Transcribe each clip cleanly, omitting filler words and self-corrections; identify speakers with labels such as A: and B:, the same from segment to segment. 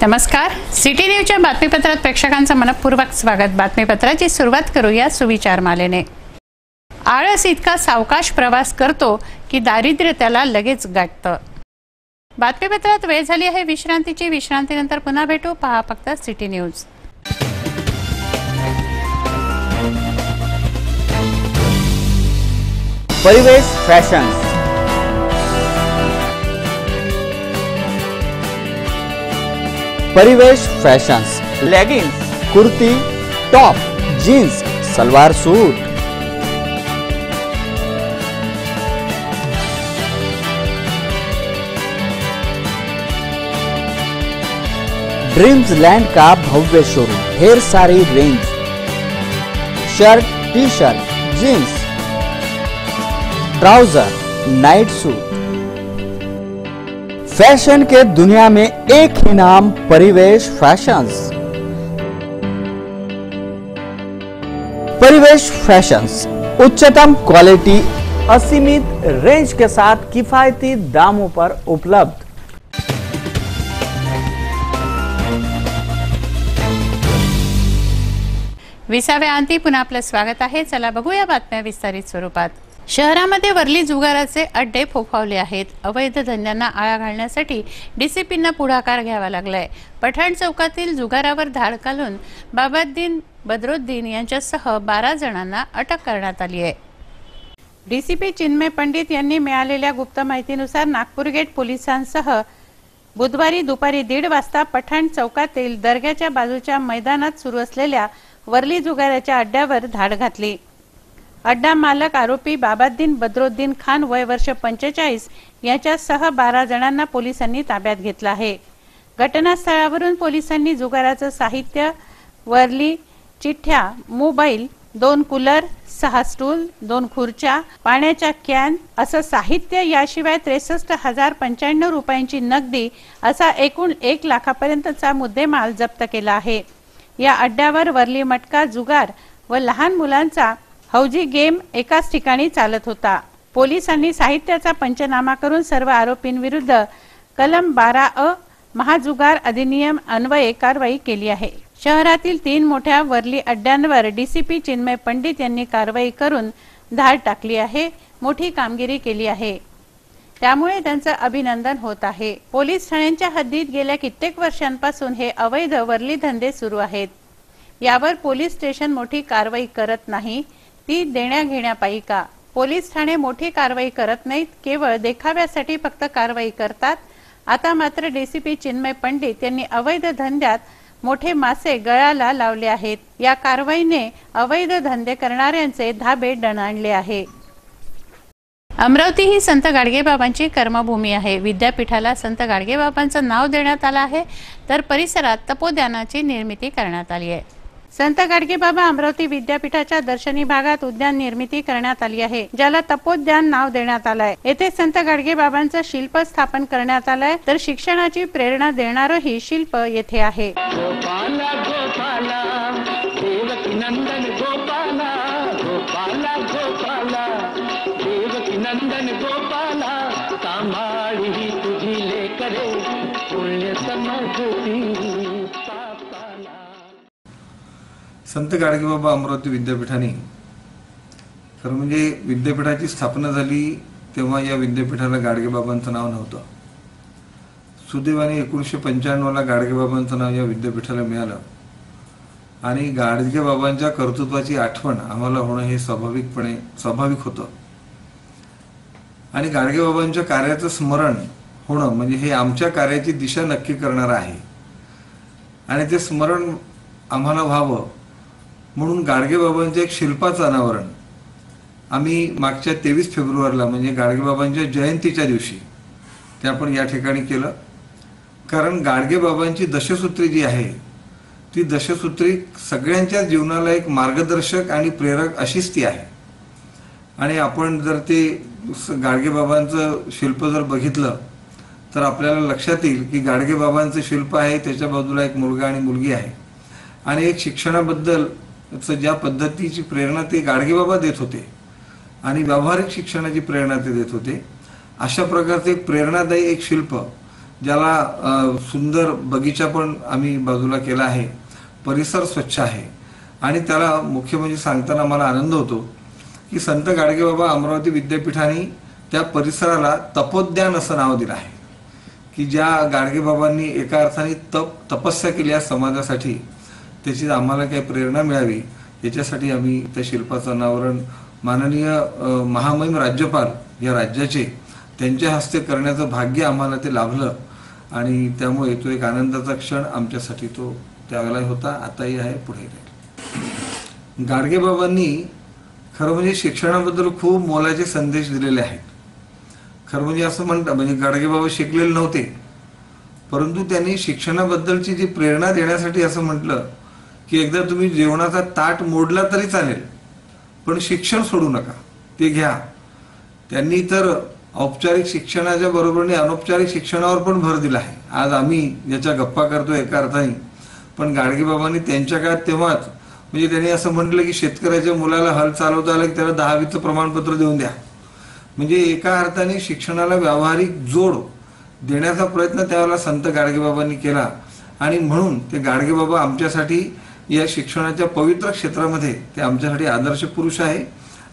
A: नमस्कार, सिटी न्यूजच्या बातमीपत्रात प्रेक्षकांचं मनपूर्वक स्वागत। बातमीपत्राची सुरुवात करूया सुविचार मालेने। आळस इतका सावकाश प्रवास करतो की दारिद्र्य त्याला लगेच गाठतं। बातमीपत्रात वेळ झाली आहे विश्रांतीची। विश्रांतीनंतर पुन्हा भेटू। पहा फक्त city news.
B: Parivesh fashions, Parivesh fashions, leggings, kurti, top, jeans, salwar suit, dreams land का भव्य शोरूम, ढेर सारी range, shirt, T shirt, jeans, trouser, night suit. Fashion के दुनिया में एक ही नाम, परिवेश फैशंस। परिवेश फैशंस उच्चतम क्वालिटी, असीमित रेंज के साथ किफायती दामों पर उपलब्ध।
A: विसाव्या अंती पुन्हा आपलं स्वागत आहे। चला बघूया बातम्या विस्तारित स्वरूपात। शहरामध्ये वर्ली जुगाराचे अड्डे फोफावले आहेत। अवैध धंद्यांना आळा घालण्यासाठी डीसीपींना पुढाकार घ्यावा लागलाय। पठाण चौकातील जुगारावर धाड घालून बाबाद्दीन बद्रुद्दीन यांच्यासह 12 जणांना अटक करण्यात आली आहे। डीसीपी चिन्मय पंडित यांनी मिळालेल्या गुप्त माहितीनुसार नागपूर गेट पोलिसांसह बुधवारी दुपारी 1:30 वाजता पठाण चौकातील दर्ग्याच्या बाजूच्या मैदानात सुरू असलेल्या वर्ली जुगाराच्या अड्ड्यावर धाड घातली। अड्डा मालक आरोपी बाबाद्दीन बद्रुद्दीन खान वय वर्ष 45 यांच्यासह 12 जणांना पोलिसांनी ताब्यात घेतला आहे। घटनास्थळावरून पोलिसांनी जुगाराचं साहित्य, वर्ली चिठ्ठ्या, मोबाईल, 2 कूलर, 6 स्टूल, 2 खुर्च्या, पाण्याच्या कॅन असं साहित्य, याशिवाय 63,095 रुपयांची नगदी असा एकूण 1 लाखापर्यंतचा मुद्देमाल जप्त केला आहे। या अड्ड्यावर वर्ली मटका, जुगार व लहान मुलांचा हौजी गेम एकाच ठिकाणी चालत होता। पोलिसांनी साहित्याचा पंचनामा करून सर्व आरोपींविरुद्ध कलम 12A महाजुगार अधिनियम अन्वये कारवाई केली आहे। शहरातील 3 मोठ्या वर्ली अड्ड्यांवर डीसीपी चिन्मय पंडित यांनी कारवाई करून धाड टाकली आहे। मोठी कामगिरी केली आहे, त्यामुळे त्यांचं अभिनंदन होत आहे। पोलीस ठाण्यांच्या हद्दीत गेल्या कित्येक वर्षांपासून हे अवैध वर्ली धंदे सुरू आहेत। यावर पोलीस स्टेशन मोठी कारवाई करत नाही, ती देण्या घेण्यापायी का? पोलीस ठाणे मोठी कारवाई करत नाहीत, केवळ देखाव्यासाठी फक्त कारवाई करतात। आता मात्र डीसीपी चिन्मय पंडित यांनी अवैध धंद्यात मोठे मासे गळाला लावले आहेत। या कारवाईने अवैध धंदे करणाऱ्यांचे धाबे दणाणले आहे। अमरावती ही संत गाडगेबाबांची कर्मभूमी आहे। विद्यापीठाला संत गाडगेबाबांचं नाव देण्यात आलं आहे, तर परिसरात तपोद्यानाची निर्मिती करण्यात आली आहे। संत गाडगेबाबा अमरावती विद्यापीठाच्या दर्शनी भागात उद्यान निर्मिती करण्यात आली आहे, ज्याला तपोद्यान नाव देण्यात आलंय। येथे संत गाडगेबाबांचं शिल्प स्थापन करण्यात आलंय, तर शिक्षणाची प्रेरणा देणारं ही शिल्प येथे आहे।
C: गोपाला गोपाला देवकी नंदन गोपाला, गोपाला गोपाला देवकी नंदन गोपाला, सांभाळी ही तुझी लेकरे पुण्य समजती पापाला।
D: संत गाडगेबाबा अमरावती विद्यापीठाने खरं म्हणजे विद्यापीठाची स्थापना झाली तेव्हा या विद्यापीठाला गाडगेबाबांचं नाव नव्हतं। सुदैवाने 1995ला गाडगेबाबांचं नाव या विद्यापीठाला मिळालं आणि गाडगेबाबांच्या कर्तृत्वाची आठवण आम्हाला होणं हे स्वाभाविक होतं आणि गाडगेबाबांच्या कार्याचं स्मरण होणं म्हणजे हे आमच्या कार्याची दिशा नक्की करणारं आहे आणि ते स्मरण आम्हाला व्हावं म्हणून गाडगेबाबांच्या एक शिल्पाचं अनावरण आम्ही मागच्या 23 फेब्रुवारीला म्हणजे गाडगेबाबांच्या जयंतीच्या दिवशी ते आपण या ठिकाणी केलं। कारण गाडगेबाबांची दशसूत्री जी आहे ती दशसूत्री सगळ्यांच्या जीवनाला एक मार्गदर्शक आणि प्रेरक अशीच ती आहे आणि आपण जर ते गाडगेबाबांचं शिल्प जर बघितलं तर आपल्याला लक्षात येईल की गाडगेबाबांचं शिल्प आहे, त्याच्या बाजूला एक मुलगा आणि मुलगी आहे आणि एक शिक्षणाबद्दल ज्या पद्धतीची प्रेरणा ते गाडगेबाबा देत होते आणि व्यावहारिक शिक्षणाची प्रेरणा ते देत होते, अशा प्रकारचे एक प्रेरणादायी एक शिल्प ज्याला सुंदर बगीचा पण आम्ही बाजूला केला आहे, परिसर स्वच्छ आहे आणि त्याला मुख्य म्हणजे सांगताना मला आनंद होतो की संत गाडगेबाबा अमरावती विद्यापीठाने त्या परिसराला तपोद्यान असं नाव दिलं आहे की ज्या गाडगेबाबांनी एका अर्थाने तपस्या केली या समाजासाठी, त्याची आम्हाला काही प्रेरणा मिळावी याच्यासाठी आम्ही त्या शिल्पाचं अनावरण माननीय महामहिम राज्यपाल या राज्याचे त्यांच्या हस्ते करण्याचं भाग्य आम्हाला ते लाभलं आणि त्यामुळे तो एक आनंदाचा क्षण आमच्यासाठी तो त्यावेळेला होता, आताही आहे, पुढेही राहील. गाडगेबाबांनी खरं म्हणजे शिक्षणाबद्दल खूप मोलाचे संदेश दिलेले आहेत. खरं म्हणजे असं म्हणतात, म्हणजे गाडगेबाबा शिकलेले नव्हते, परंतु त्यांनी शिक्षणाबद्दलची जी प्रेरणा देण्यासाठी असं म्हटलं की एकदा तुम्ही जेवणाचा ताट मोडला तरी चालेल, पण शिक्षण सोडू नका, ते घ्या. त्यांनी तर औपचारिक शिक्षणाच्या बरोबरीने अनौपचारिक शिक्षणावर पण भर दिला आहे. आज आम्ही याच्या गप्पा करतो एका अर्थाने, पण गाडगेबाबांनी त्यांच्या काळात तेव्हाच म्हणजे त्यांनी असं म्हटलं की शेतकऱ्याच्या मुलाला हल चालवता आलं की त्याला 10वीचं प्रमाणपत्र देऊन द्या. म्हणजे एका अर्थाने शिक्षणाला व्यावहारिक जोड देण्याचा प्रयत्न त्यावेळेला संत गाडगेबाबांनी केला आणि म्हणून ते गाडगेबाबा आमच्यासाठी या शिक्षणाच्या पवित्र क्षेत्रामध्ये ते आमच्यासाठी आदर्श पुरुष आहे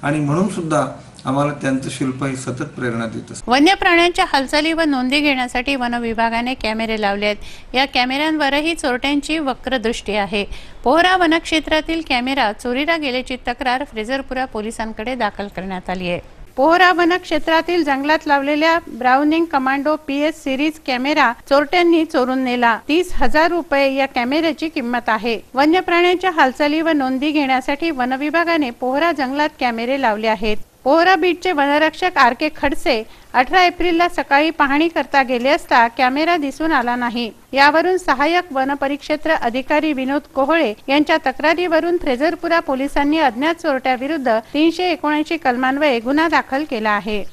D: आणि म्हणून सुद्धा आम्हाला त्यांचं शिल्प ही सतत प्रेरणा देत असतं.
A: वन्य प्राण्यांच्या हालचाली व नोंदी घेण्यासाठी वन विभागाने कॅमेरे लावले आहेत. या कॅमेऱ्यांवरही चोरट्यांची वक्रदृष्टी आहे. पोहरा वनक्षेत्रातील कॅमेरा चोरीला गेल्याची तक्रार फ्रेझरपुरा पोलिसांकडे दाखल करण्यात आली आहे. पोहरा वनक्षेत्रातील जंगलात लावलेल्या browning commando PS series camera चोरट्यांनी चोरून नेला. 30,000 रुपये या कॅमेऱ्याची किंमत आहे. वन्य प्राण्यांच्या हालचाली व नोंदी घेण्यासाठी वन विभागाने पोहरा जंगलात कॅमेरे लावले आहेत. पोहरा बीटचे वनरक्षक RK खडसे 18 एप्रिलला सकाळी पाहणी करता गेले असता कॅमेरा दिसून आला नाही. यावरून सहाय्यक वन परिक्षेत्र अधिकारी विनोद कोहळे यांच्या तक्रारीवरून फ्रेझरपुरा पोलिसांनी अज्ञात चोरट्याविरुद्ध 379 कलमान्वये गुन्हा दाखल केला आहे.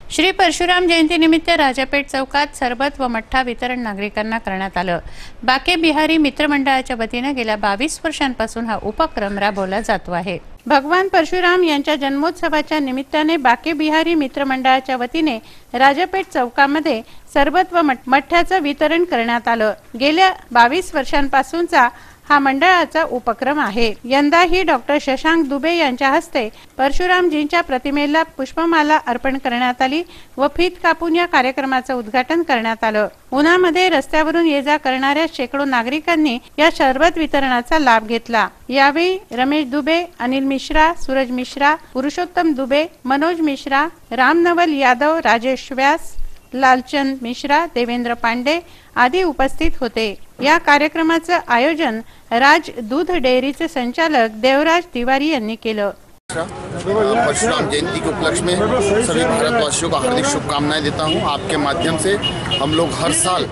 A: श्री परशुराम जयंती निमित्त राजापेठ चौकात सरबत व मठ्ठा वितरण नागरिकांना करण्यात आलं. बाके बिहारी मित्रमंडळाच्या वतीने गेल्या 22 वर्षांपासून हा उपक्रम राबवला जातो आहे. भगवान परशुराम यांच्या जन्मोत्सवाच्या निमित्ताने बाके बिहारी मित्रमंडळाच्या वतीने राजापेठ चौकामध्ये सरबत व मठ्ठ्याचं वितरण करण्यात आलं. गेल्या 22 वर्षांपासूनचा हा मंडळाचा उपक्रम आहे. यंदाही डॉक्टर शशांक दुबे यांच्या हस्ते परशुरामजींच्या प्रतिमेला पुष्पमाला अर्पण करण्यात आली व फीत कापून या कार्यक्रमाचं उद्घाटन करण्यात आलं. उन्हामध्ये रस्त्यावरून ये जा करणाऱ्या शेकडो नागरिकांनी या शरबत वितरणाचा लाभ घेतला. यावेळी रमेश दुबे, अनिल मिश्रा, सूरज मिश्रा, पुरुषोत्तम दुबे, मनोज मिश्रा, रामनवल यादव, राजेश व्यास, लालचंद मिश्रा, देवेंद्र पांडे आदी उपस्थित होते. या कार्यक्रमाचं आयोजन राज दूध डेअरीचे संचालक देवराज तिवारी यांनी केलं.
E: परशुराम जयंती के उपलक्ष्य में सभी भारतवासियों को हार्दिक शुभकामनाएं देता हूं. आपके माध्यम से हम लोग हर साल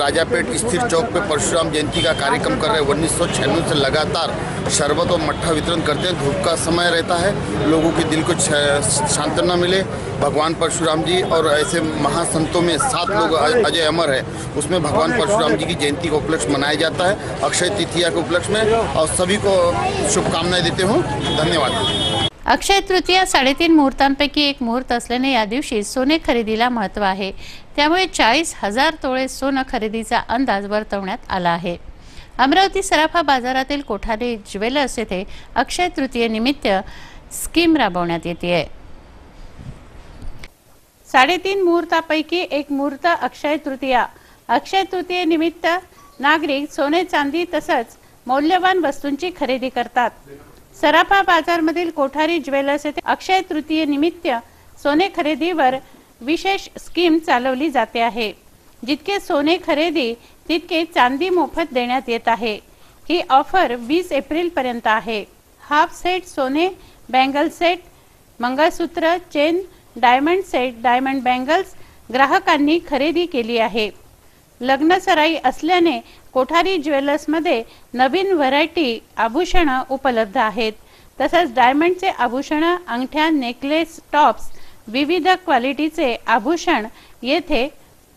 E: राजापेट स्थिर चौक पे परशुराम जयंती का कार्यक्रम कर रहे हैं. 1996 से लगातार शरबत और मट्ठा वितरण करते हैं. धूप का समय रहता है, लोगों के दिल को सांत्वना मिले. भगवान परशुराम जी और ऐसे महासंतों में 7 लोग अजय अमर है, उसमें भगवान परशुराम जी की जयंती का उपलक्ष्य मनाया जाता है अक्षय तृतीया के उपलक्ष्य में. और सभी को शुभकामनाएं देते हूँ. धन्यवाद.
A: अक्षय तृतीया 3.5 मुहूर्तांपैकी एक मुहूर्त असल्याने या दिवशी सोने खरेदीला महत्त्व आहे. त्यामुळे 40,000 तोळे सोनं खरेदीचा अंदाज वर्तवण्यात आला आहे. अमरावती सराफा बाजारातील कोठारी ज्वेलर्स येथे अक्षय तृतीयेनिमित्त स्कीम राबवण्यात येते. 3.5 मुहूर्तापैकी एक मुहूर्त अक्षय तृतीया. अक्षय तृतीयेनिमित्त नागरिक सोने चांदी तसंच मौल्यवान वस्तूंची खरेदी करतात. सराफा बाजारमधील कोठारी ज्वेलर्स येथे अक्षय तृतीयेनिमित्त सोने खरेदीवर विशेष स्कीम चालवली जाते आहे. जितके सोने खरेदी तितके चांदी मोफत देण्यात येत आहे. ही ऑफर 20 एप्रिल पर्यंत आहे. हाफ सेट सोने, bangle set, mangalsutra, chain, diamond set, diamond bangles ग्राहकांनी खरेदी केली आहे. लग्न सराई असल्याने कोठारी ज्वेलर्स मध्ये नवीन व्हरायटी आभूषण उपलब्ध आहेत. तसंच डायमंडचे आभूषण, अंगठ्या, नेकलेस, टॉप्स, विविध क्वालिटीचे आभूषण येथे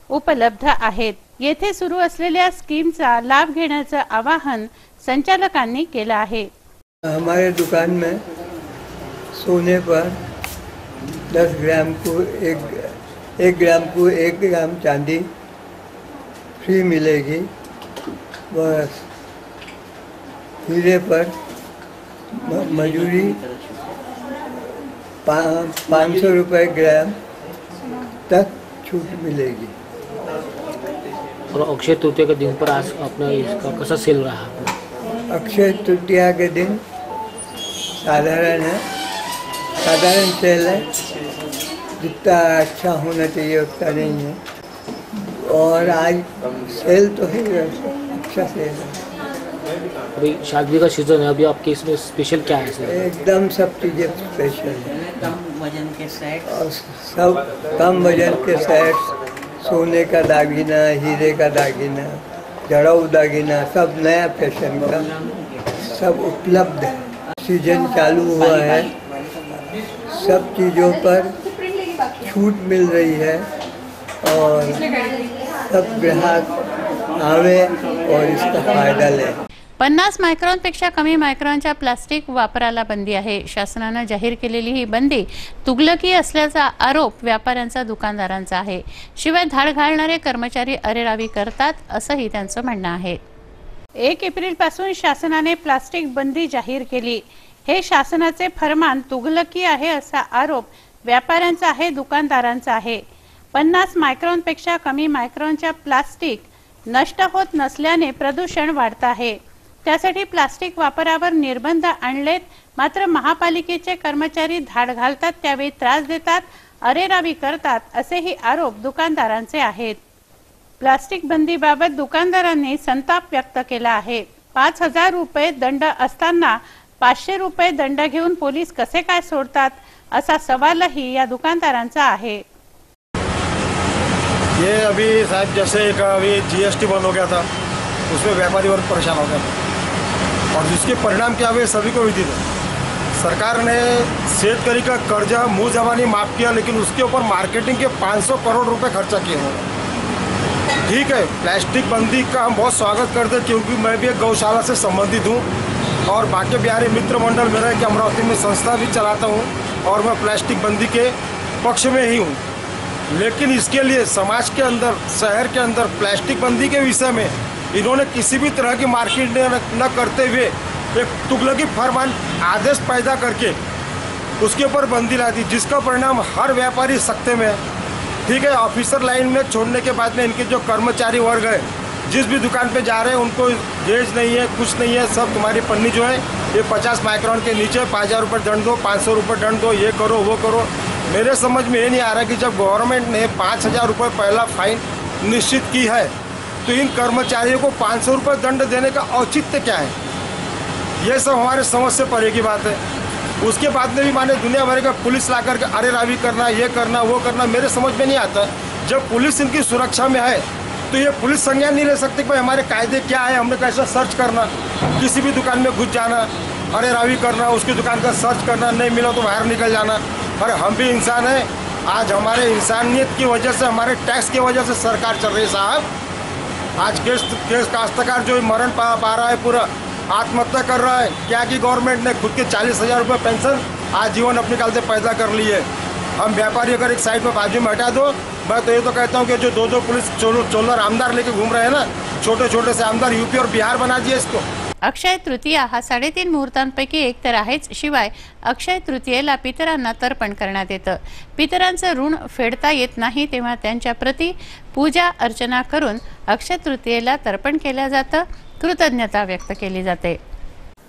A: उपलब्ध आहेत. येथे सुरू असलेल्या स्कीमचा लाभ घेण्याचं आवाहन संचालकांनी केलं आहे.
F: हमारे दुकान में सोने पर 10 ग्राम को 1 ग्राम को 1 ग्राम चांदी फ्री मिलेगी। बस हीरे पर मजूरी 500 रुपये ग्राम तक छूट मिलेगी।
G: और अक्षय तृतीया के दिन पर आज अपना इसका कैसा सेल रहा अपना?
F: अक्षय तृतीया के दिन साधारण है, साधारण सेल है, जितना अच्छा होना चाहिए उतना नहीं है। और आज सेल तो है, अच्छा सेल है।
G: अभी शादी का सीजन है, अभी आपके इसमें स्पेशल क्या है सर?
F: एकदम सब चीज़ें स्पेशल है।
H: कम वजन के सेट
F: और सब कम वजन के सेट, सोने का दागीना, हीरे का दागीना, जड़ाऊ दागीना, सब नया फैशन का सब उपलब्ध है। सीजन चालू हुआ है, सब चीज़ों पर छूट मिल रही है और सब ग्राहक आवे और इसका फायदा लें।
A: 50 मायक्रॉनपेक्षा कमी मायक्रॉनच्या प्लास्टिक वापराला बंदी आहे। शासनानं जाहीर केलेली ही बंदी तुगलकी असल्याचा आरोप व्यापाऱ्यांचा, दुकानदारांचा आहे। शिवाय धाड घालणारे कर्मचारी अरेरावी करतात असंही त्यांचं म्हणणं आहे। 1 एप्रिलपासून शासनाने प्लास्टिक बंदी जाहीर केली। हे शासनाचे फरमान तुगलकी आहे असा आरोप व्यापाऱ्यांचा आहे, दुकानदारांचा आहे। 50 मायक्रॉनपेक्षा कमी मायक्रॉनच्या प्लास्टिक नष्ट होत नसल्याने प्रदूषण वाढत आहे। त्यासाठी प्लास्टिक वापरावर निर्बंध आणलेत, मात्र महापालिकेचे कर्मचारी धाड घालतात, त्यावेळी त्रास देतात, अरेरावी करतात असेही आरोप दुकानदारांचे आहेत। प्लास्टिक बंदीबाबत दुकानदारांनी संताप व्यक्त केला आहे। 5000 रुपये दंड असताना 500 रुपये दंड घेऊन पोलीस कसे काय सोडतात असा सवालही या दुकानदारांचा आहे।
I: ये अभी साहब जैसे एक अभी जीएसटी बंद हो गया था, उसमें व्यापारी वर्ग परेशान हो गया था और जिसके परिणाम क्या हुए सभी को विदित है। सरकार ने शेतकरी का कर्जा मुँह जबानी माफ़ किया, लेकिन उसके ऊपर मार्केटिंग के 500 करोड़ रुपए खर्चा किए हैं। ठीक है, प्लास्टिक बंदी का हम बहुत स्वागत करते हैं, क्योंकि मैं भी एक गौशाला से संबंधित हूँ और बाके बिहारी मित्र मंडल मेरा एक अमरावती में संस्था भी चलाता हूँ और मैं प्लास्टिक बंदी के पक्ष में ही हूँ। लेकिन इसके लिए समाज के अंदर, शहर के अंदर प्लास्टिक बंदी के विषय में इन्होंने किसी भी तरह की मार्केट न करते हुए एक तुगलकी फरमान आदेश पैदा करके उसके ऊपर बंदी ला दी, जिसका परिणाम हर व्यापारी सकते में है। ठीक है, ऑफिसर लाइन में छोड़ने के बाद में इनके जो कर्मचारी वर्ग है, जिस भी दुकान पे जा रहे हैं उनको गेज नहीं है, कुछ नहीं है, सब तुम्हारी पन्नी जो है ये 50 माइक्रोन के नीचे 5000 रुपये दंड दो, 500 रुपये दंड दो, ये करो वो करो। मेरे समझ में ये नहीं आ रहा कि जब गवर्नमेंट ने 5000 रुपये पहला फाइन निश्चित की है, तो इन कर्मचारियों को 500 रुपये दंड देने का औचित्य क्या है? ये सब हमारे समझ से परे की बात है। उसके बाद में भी माने दुनिया भर का पुलिस ला करके अरेरावी करना, ये करना वो करना, मेरे समझ में नहीं आता। जब पुलिस इनकी सुरक्षा में है तो ये पुलिस संज्ञान नहीं ले सकते कि भाई हमारे कायदे क्या है, हमने कैसा सर्च करना, किसी भी दुकान में घुस जाना, अरेरावी करना, उसकी दुकान का सर्च करना, नहीं मिला तो बाहर निकल जाना। अरे हम भी इंसान हैं, आज हमारे इंसानियत की वजह से, हमारे टैक्स की वजह से सरकार चल रही है साहब। आज केस काश्तकार जो मरण पा रहा है, पूरा आत्महत्या कर रहा है, क्या कि गवर्नमेंट ने खुद के 40,000 रुपये पेंशन आजीवन अपने काल से पैदा कर ली है। हम व्यापारी अगर एक साइड में बाजू में हटा दो, मैं तो ये तो कहता हूँ कि जो 2-2 पुलिस चोलर आमदार लेके घूम रहे हैं ना, छोटे छोटे से आमदार, यूपी और बिहार बना दिए इसको।
A: अक्षय तृतीया हा 3.5 मुहूर्तांपैकी एक तर आहेच। शिवाय अक्षय तृतीयेला पितरांना तर्पण करण्यात येतं। पितरांचं ऋण फेडता येत नाही, तेव्हा त्यांच्या प्रती पूजा अर्चना करून अक्षय तृतीयेला तर्पण केलं जातं, कृतज्ञता व्यक्त केली जाते।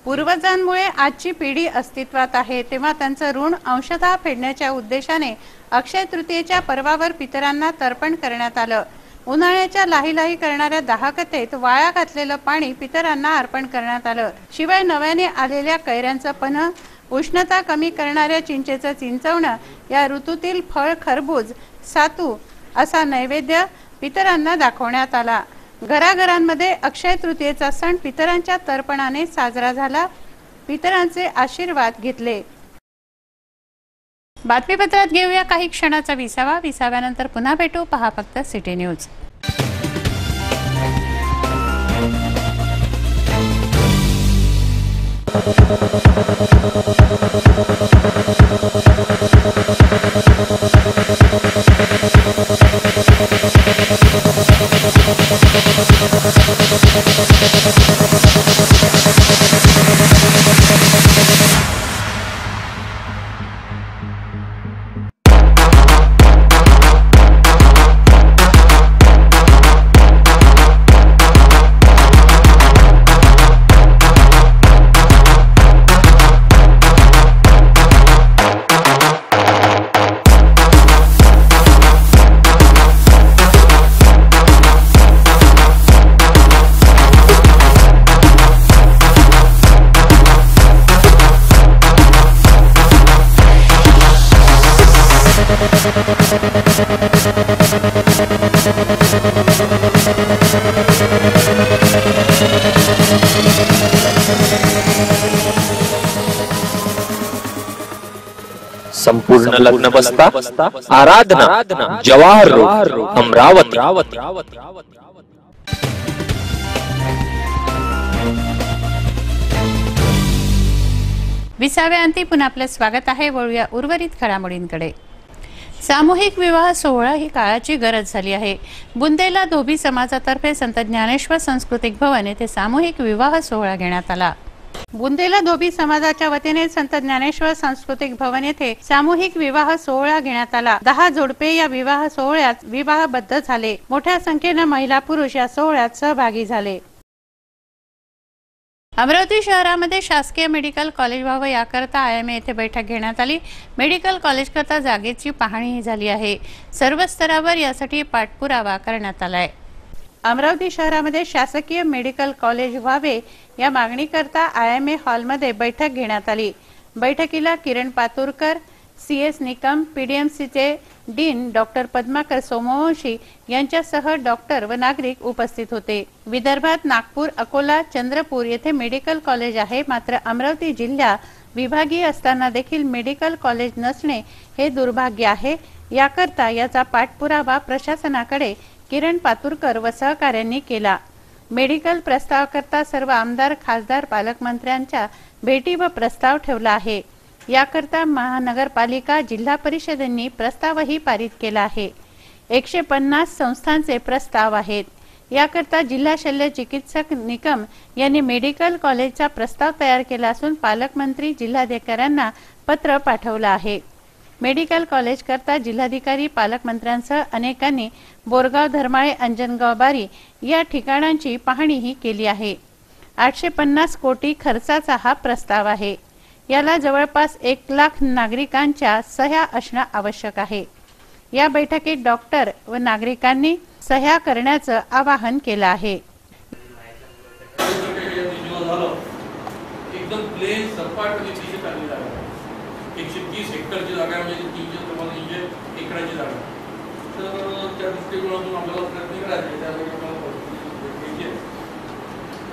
A: पूर्वजांमुळे आजची पिढी अस्तित्वात आहे, तेव्हा त्यांचं ऋण अंशतः फेडण्याच्या उद्देशाने अक्षय तृतीयेच्या पर्वावर पितरांना तर्पण करण्यात आलं। उन्हाळ्याच्या लाहीलाही करणाऱ्या दाहकतेत वाया घातलेलं पाणी पितरांना अर्पण करण्यात आलं। शिवाय नव्याने आलेल्या कैऱ्यांचं पन्ह, उष्णता कमी करणाऱ्या चिंचेचं चिंचवणं, या ऋतूतील फळ खरबूज, सातू असा नैवेद्य पितरांना दाखवण्यात आला। घराघरांमध्ये अक्षय तृतीयेचा सण पितरांच्या तर्पणाने साजरा झाला, पितरांचे आशीर्वाद घेतले। बातमीपत्रात घेऊया काही क्षणाचा विसावा। विसाव्यानंतर पुन्हा भेटू, पहा फक्त सिटी न्यूज।
J: संपूर्ण लग्न बसता आराधना जवाहर रोड अमरावती।
A: विसाव्या अंती पुन्हा आपलं स्वागत आहे। वळूया उर्वरित घडामोडींकडे। सामूहिक विवाह सोहळा ही काळाची गरज झाली आहे। बुंदेला धोबी समाजातर्फे संत ज्ञानेश्वर सांस्कृतिक भवन येथे सामूहिक विवाह सोहळा घेण्यात आला। बुंदेला धोबी समाजाच्या वतीने संत ज्ञानेश्वर सांस्कृतिक भवन येथे सामूहिक विवाह सोहळा घेण्यात आला। 10 जोडपे या विवाह सोहळ्यात विवाहबद्ध झाले। मोठ्या संख्येने महिला पुरुष या सोहळ्यात सहभागी झाले। अमरावती शहरामध्ये शासकीय मेडिकल कॉलेज व्हावं याकरता IMA येथे बैठक घेण्यात आली। मेडिकल कॉलेज करता जागेची पाहणी झाली आहे। सर्व स्तरावर यासाठी पाठपुरावा करण्यात आला आहे। अमरावती शहरामध्ये शासकीय मेडिकल कॉलेज व्हावे या मागणीकरता IMA हॉलमध्ये बैठक घेण्यात आली। बैठकीला किरण पातुरकर, CS निकम, PDMCचे डीन डॉक्टर पद्माकर सोमवंशी यांच्यासह डॉक्टर व नागरिक उपस्थित होते। विदर्भात नागपूर, अकोला, चंद्रपूर येथे मेडिकल कॉलेज आहे, मात्र अमरावती जिल्हा विभागीय असताना देखील मेडिकल कॉलेज नसणे हे दुर्भाग्य आहे। याकरता याचा पाठपुरावा प्रशासनाकडे किरण पातुरकर व सहकाऱ्यांनी केला। मेडिकल प्रस्तावाकरता सर्व आमदार, खासदार, पालकमंत्र्यांच्या भेटी व प्रस्ताव ठेवला आहे। याकरता महानगरपालिका, जिल्हा परिषदेंनी प्रस्तावही पारित केला आहे। 150 संस्थांचे प्रस्ताव आहेत। याकरता जिल्हा शल्य चिकित्सक निकम यांनी मेडिकल कॉलेजचा प्रस्ताव तयार केला असून पालकमंत्री, जिल्हाधिकाऱ्यांना पत्र पाठवलं आहे। मेडिकल कॉलेज करता जिल्हाधिकारी, पालकमंत्र्यांसह अनेकांनी बोरगाव, धर्माळे, अंजनगाव, बारी या ठिकाणांची पाहणीही केली आहे। 850 कोटी खर्चाचा हा प्रस्ताव आहे। याला जवळपास 1 लाख नागरिकांच्या सह्या असणं आवश्यक आहे। या बैठकीत डॉक्टर व नागरिकांनी सह्या करण्याचं आवाहन केलं आहे।
K: एकदम प्लेन सपाट नीतीची चांगली जागा 130 हेक्टरची जागा म्हणजे 300 एकराची जागा, तर त्या दृष्टिकोनातून आपल्याला प्रयत्न करायचे।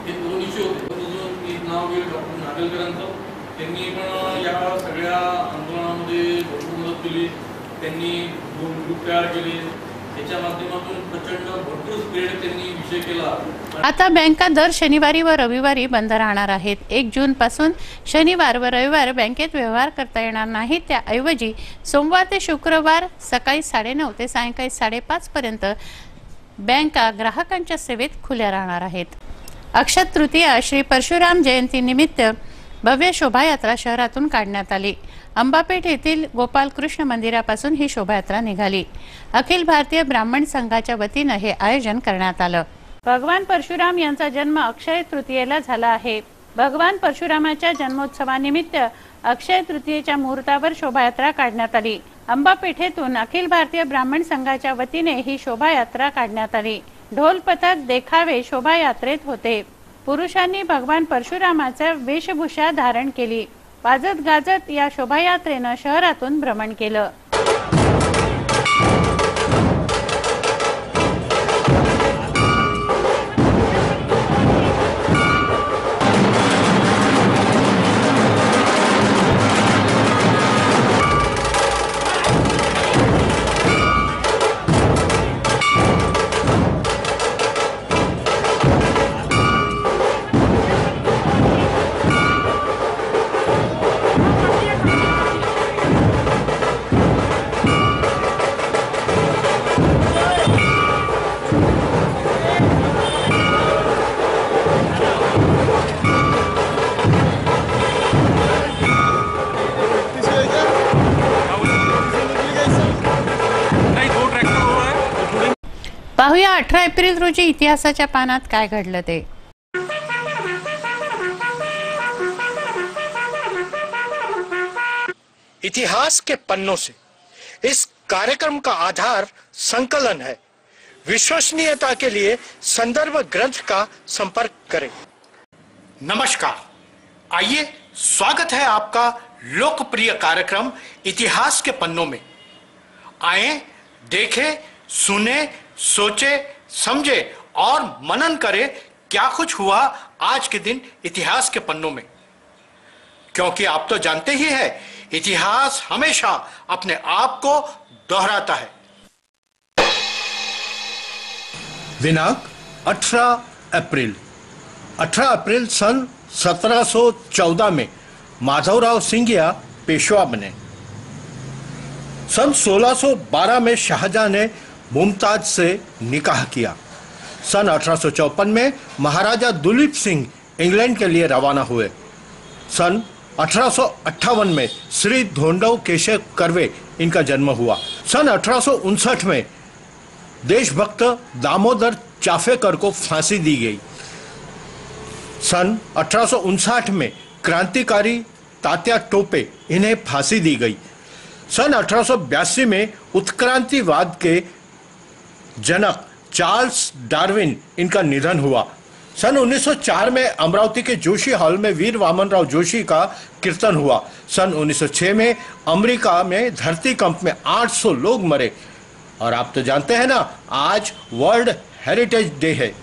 K: ते 2 इश्यू होते। एक नाव गेलं डॉक्टर नागलकरांचं, त्यांनी पण या सगळ्या आंदोलनामध्ये भरपूर मदत केली। त्यांनी 2 ग्रुप तयार केले, त्याच्या माध्यमातून प्रचंड भरपूर स्प्रेड त्यांनी विषय केला।
A: आता बँका दर शनिवारी व रविवारी बंद राहणार आहेत। 1 जून पासून शनिवार व रविवार बँकेत व्यवहार करता येणार नाही। त्याऐवजी सोमवार ते शुक्रवार सकाळी 9:30 ते सायंकाळी 5:30 पर्यंत बँका ग्राहकांच्या सेवेत खुल्या राहणार आहेत। अक्षय तृतीया श्री परशुराम जयंती निमित्त भव्य शोभायात्रा शहरातून काढण्यात आली। अंबापेठ येथील गोपालकृष्ण मंदिरापासून ही शोभायात्रा निघाली। अखिल भारतीय ब्राह्मण संघाच्या वतीने हे आयोजन करण्यात आलं। भगवान परशुराम यांचा जन्म अक्षय तृतीयेला झाला आहे। भगवान परशुरामाच्या जन्मोत्सवानिमित्त अक्षय तृतीयेच्या मुहूर्तावर शोभायात्रा काढण्यात आली। अंबापेठेतून अखिल भारतीय ब्राह्मण संघाच्या वतीने ही शोभायात्रा काढण्यात आली। ढोल पथक देखावे शोभायात्रेत होते। पुरुषांनी भगवान परशुरामाचा वेशभूषा धारण केली। वाजत गाजत या शोभायात्रेनं शहरातून भ्रमण केलं। पाहूया 18 एप्रिल रोजी इतिहासाच्या पानात काय घडलं ते।
L: इतिहास के पन्नों से इस कार्यक्रम का आधार संकलन है। विश्वसनीयता के लिए संदर्भ ग्रंथ का संपर्क करें।
M: नमस्कार, आइए स्वागत है आपका लोकप्रिय कार्यक्रम इतिहास के पन्नों में। आए देखे, सुने, सोचे, समझे और मनन करे क्या कुछ हुआ आज के दिन इतिहास के पन्नों में। क्योंकि आप तो जानते ही हैं, इतिहास हमेशा अपने आप को दोहराता है। दिनांक 18 अप्रैल सन 1714 में माधवराव सिंधिया पेशवा बने। सन 1612 में शाहजहां ने मुमताज से निकाह किया। सन 1854 में महाराजा दुलीप सिंह इंग्लैंड के लिए रवाना हुए। सन 1858 में श्री धोंडव केशव कर्वे इनका जन्म हुआ। सन 1859 में देशभक्त दामोदर चाफेकर को फांसी दी गई। सन 1859 में क्रांतिकारी तात्या टोपे इन्हें फांसी दी गई। सन 1882 में उत्क्रांतिवाद के जनक चार्ल्स डार्विन इनका निधन हुआ। सन 1904 में अमरावती के जोशी हॉल में वीर वामनराव जोशी का कीर्तन हुआ। सन 1906 में अमेरिका में धरतीकंप में 800 लोग मरे। और आप तो जानते हैं ना, आज वर्ल्ड हेरिटेज डे है।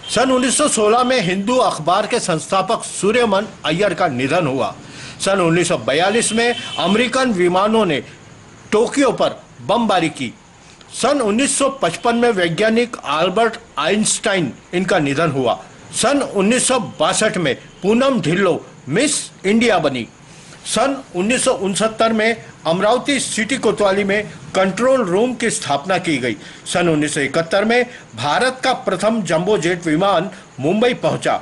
M: सन 1916 में हिंदू अखबार के संस्थापक सूर्यमन अय्यर का निधन हुआ। सन 1942 में अमेरिकन विमानों ने टोक्यो पर बमबारी की। सन 1955 में वैज्ञानिक अल्बर्ट आइंस्टाइन इनका निधन हुआ। सन 1962 में पूनम ढिल्लो मिस इंडिया बनी। सन 1969 में अमरावती सिटी कोतवाली में कंट्रोल रूम की स्थापना की गई। सन 1971 में भारत का प्रथम जंबो जेट विमान मुंबई पहुंचा।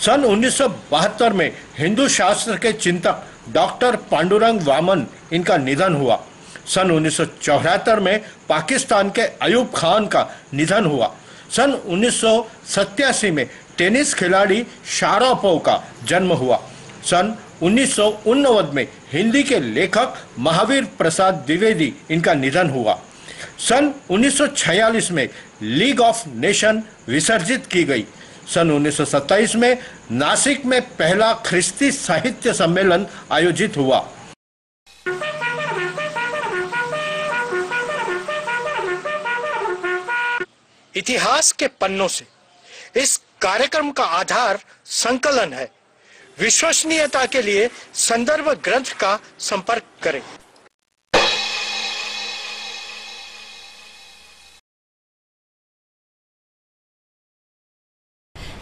M: सन 1972 में हिंदू शास्त्र के चिंतक डॉक्टर पांडुरंग वामन इनका निधन हुआ। सन 1974 में पाकिस्तान के अयूब खान का निधन हुआ। सन 1987 में टेनिस खिलाड़ी शारापोव का जन्म हुआ। सन 1989 में हिंदी के लेखक महावीर प्रसाद द्विवेदी इनका निधन हुआ। सन 1946 में लीग ऑफ नेशन विसर्जित की गई। सन 1927 में नासिक में पहला ख्रिस्ती साहित्य सम्मेलन आयोजित हुआ।
L: इतिहास के पन्नों से इस कार्यक्रम का आधार संकलन है। विश्वसनीयता के लिए संदर्भ ग्रंथ का संपर्क करें।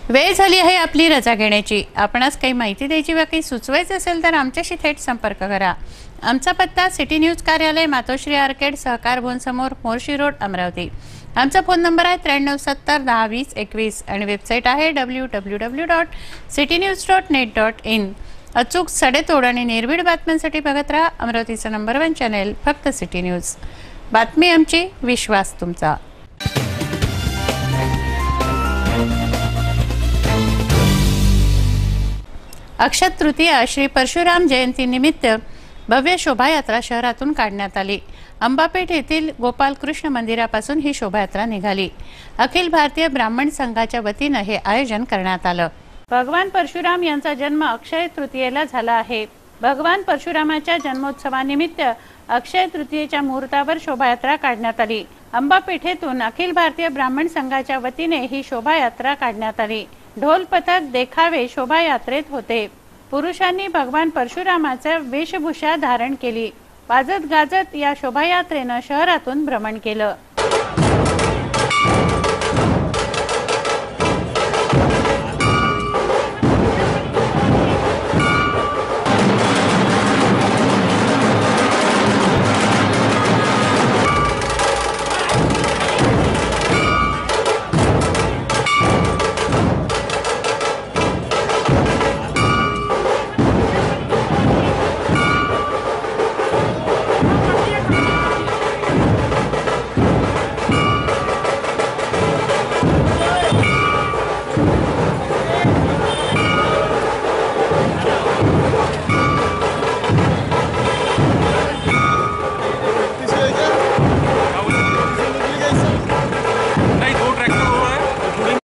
A: वेळ झाली आहे आपली रजा घेण्याची। आपणास काही माहिती द्यायची वा काही सुचवायचे असेल तर आमच्याशी थेट संपर्क करा। आमचा पत्ता सिटी न्यूज कार्यालय, मातोश्री आर्केड, सहकार भवन समोर, मोर्शी रोड, अमरावती। आमचा फोन नंबर आहे 9370102021 आणि वेबसाईट आहे www.citynews.net.in। अचूक सडेतोड आणि निर्भीड बातम्यांसाठी बघत राहा अमरावतीचं नंबर 1 चॅनेल फक्त सिटी न्यूज। बातमी आमची, विश्वास तुमचा। अक्षय तृतीया श्री परशुराम जयंती निमित्त भव्य शोभायात्रा शहरातून काढण्यात आली। अंबापेठ येथील गोपालकृष्ण मंदिरापासून ही शोभायात्रा निघाली। अखिल भारतीय ब्राह्मण संघाच्या वतीने हे आयोजन करण्यात आलं। भगवान परशुराम यांचा जन्म अक्षय तृतीयेला झाला आहे। भगवान परशुरामाच्या जन्मोत्सवानिमित्त अक्षय तृतीयेच्या मुहूर्तावर शोभायात्रा काढण्यात आली। अंबापेठेतून अखिल भारतीय ब्राह्मण संघाच्या वतीने ही शोभायात्रा काढण्यात आली। ढोल पथक देखावे शोभायात्रेत होते। पुरुषांनी भगवान परशुरामाचा वेशभूषा धारण केली। वाजत गाजत या शोभायात्रेनं शहरातून भ्रमण केलं।